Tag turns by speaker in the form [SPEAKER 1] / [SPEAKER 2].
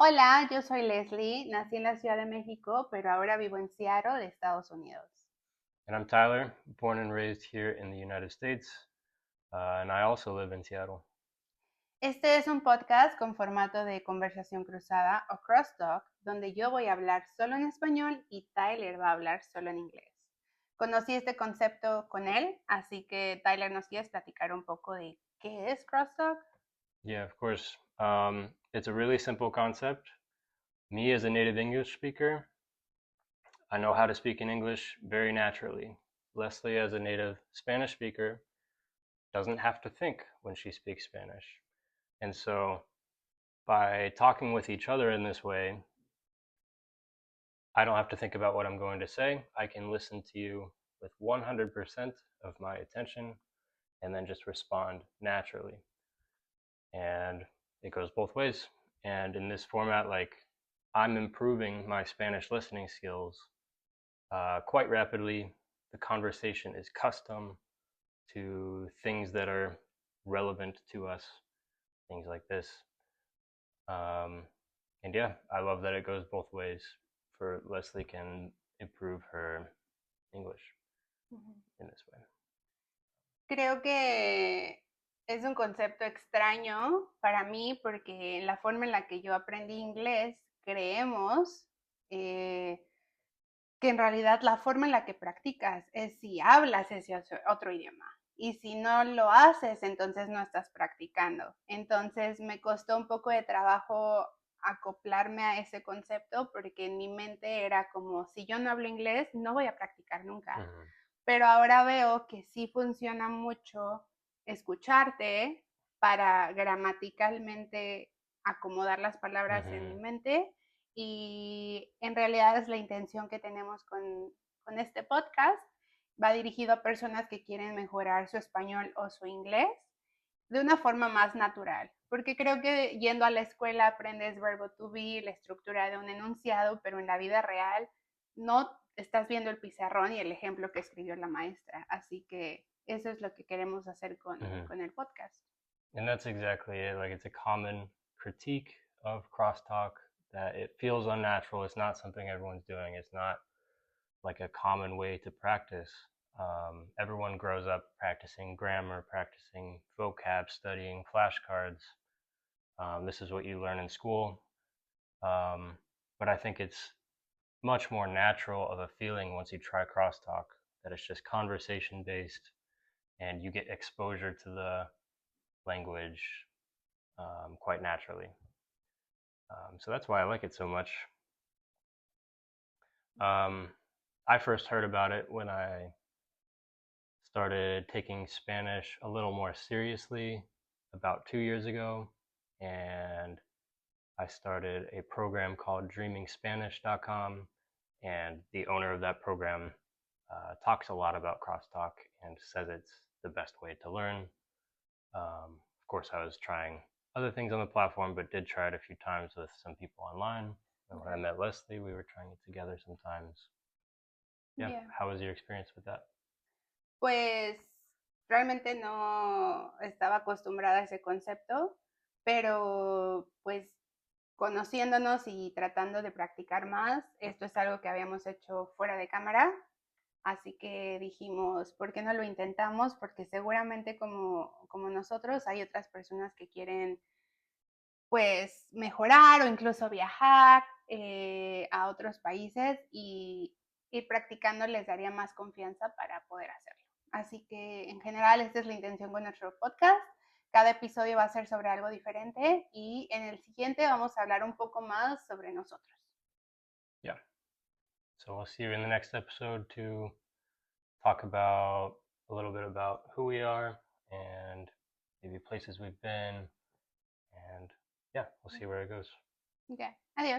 [SPEAKER 1] Hola, yo soy Leslie, nací en la Ciudad de México, pero ahora vivo en Seattle, Estados Unidos.
[SPEAKER 2] And I'm Tyler, born and raised here in the United States, and I also live in Seattle.
[SPEAKER 1] Este es un podcast con formato de conversación cruzada o crosstalk, donde yo voy a hablar solo en español y Tyler va a hablar solo en inglés. Conocí este concepto con él, así que Tyler, ¿nos quieres platicar un poco de qué es crosstalk?
[SPEAKER 2] Yeah, of course. It's a really simple concept. Me, as a native English speaker, I know how to speak in English very naturally. Leslie, as a native Spanish speaker, doesn't have to think when she speaks Spanish. And so, by talking with each other in this way, I don't have to think about what I'm going to say. I can listen to you with 100% of my attention and then just respond naturally. And it goes both ways. And in this format, like I'm improving my Spanish listening skills quite rapidly. The conversation is custom to things that are relevant to us, things like this. Um, and yeah, I love that it goes both ways. For Leslie can improve her English in this way.
[SPEAKER 1] Creo que es un concepto extraño para mí porque en la forma en la que yo aprendí inglés, creemos que en realidad la forma en la que practicas es si hablas ese otro idioma. Y si no lo haces, entonces no estás practicando. Entonces me costó un poco de trabajo acoplarme a ese concepto porque en mi mente era como, si yo no hablo inglés, no voy a practicar nunca.
[SPEAKER 2] Mm-hmm.
[SPEAKER 1] Pero ahora veo que sí funciona mucho escucharte para gramaticalmente acomodar las palabras en mi
[SPEAKER 2] Mm-hmm.
[SPEAKER 1] mente y en realidad es la intención que tenemos con este podcast. Va dirigido a personas que quieren mejorar su español o su inglés de una forma más natural, porque creo que yendo a la escuela aprendes verbo to be, la estructura de un enunciado, pero en la vida real no estás viendo el pizarrón y el ejemplo que escribió la maestra, así que eso es lo que queremos hacer
[SPEAKER 2] Mm-hmm.
[SPEAKER 1] con el podcast.
[SPEAKER 2] And that's exactly it. Like it's a common critique of crosstalk that it feels unnatural. It's not something everyone's doing. It's not like a common way to practice. Everyone grows up practicing grammar, practicing vocab, studying flashcards. This is what you learn in school. Um, but I think it's much more natural of a feeling once you try crosstalk, that it's just conversation based and you get exposure to the language quite naturally. So that's why I like it so much. I first heard about it when I started taking Spanish a little more seriously about 2 years ago, and I started a program called DreamingSpanish.com, and the owner of that program talks a lot about crosstalk and says it's the best way to learn. Of course, I was trying other things on the platform, but did try it a few times with some people online. And when I met Leslie, we were trying it together sometimes. Yeah,
[SPEAKER 1] Yeah.
[SPEAKER 2] how was your experience with that?
[SPEAKER 1] Pues realmente no estaba acostumbrada a ese concepto, pero pues conociéndonos y tratando de practicar más, esto es algo que habíamos hecho fuera de cámara, así que dijimos, ¿por qué no lo intentamos? Porque seguramente como nosotros hay otras personas que quieren pues mejorar o incluso viajar a otros países y ir practicando les daría más confianza para poder hacerlo. Así que en general esta es la intención con nuestro podcast. Cada episodio va a ser sobre algo diferente y en el siguiente vamos a hablar un poco más sobre nosotros.
[SPEAKER 2] Yeah. So we'll see you in the next episode to talk about a little bit about who we are and maybe places we've been. And yeah, we'll see where it goes.
[SPEAKER 1] Okay. Adiós.